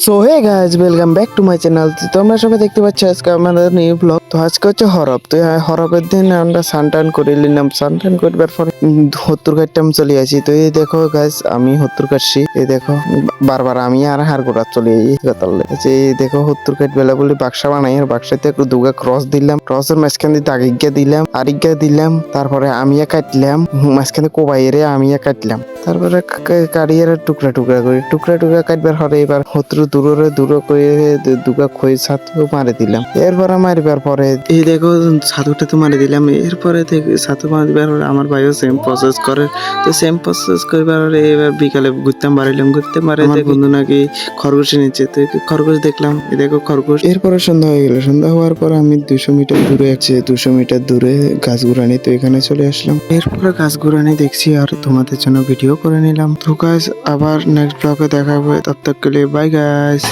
So hey guys, welcome back to my channel. তোমরা সবাই দেখতে পাচ্ছ আজকে আমাদের নিউ ব্লগ। তো আজকে হচ্ছে হরব। তো হরবের দিন আমরা সানটান করে নিলাম। সানটান করবার পরে হত্তর কাটতাম চলে আসি। তো এই দেখো গাইস, আমি হত্তর কাটছি। এই দেখো বারবার আমি আর হার গোড়া চলে যাই। এই দেখো হত্তর কাট বেলা বলে বাক্সা বানাই, আর বাক্সাতে একটু দুগা ক্রস দিলাম। ক্রসের মাঝখান দিয়ে আগিগা দিলাম, আরিগা দিলাম। তারপরে আমিয়া কাটলাম, মাঝখানে কোবাইরে আমিয়া কাটলাম। তারপরে কাটিয়ে টুকরা টুকরা করে টুকরা কাটবার পরে এবার হত্রু দূর করে দুগা খই ছাতু মারে দিলাম। এরপরে মারিবার পরে এই দেখো ছাতুটা তো মারি দিলাম। এরপরে ছাতু মারিবার পরে আমার ভাইও সেম প্রসেস করে। তো সেম প্রসেস করবার পরে এবার বিকালে ঘুরতাম বাড়িলাম, ঘুরতে পারে আমার বন্ধু নাকি খরগোশ নিচ্ছে। তো খরগোশ দেখলাম, এই দেখো খরগোশ। এরপরে সন্ধ্যা হয়ে গেল। সন্ধ্যা হওয়ার পর আমি 200 মিটার দূরে 200 মিটার দূরে গাছগুড়ানি, তো এখানে চলে আসলাম। এরপরে গাছগুড়ানি দেখছি আর তোমাদের জন্য ভিডিও করে নিলাম। তো গাইস, আবার নেক্সট ব্লগে দেখা হবে। তব তক के लिए बाय गाइस।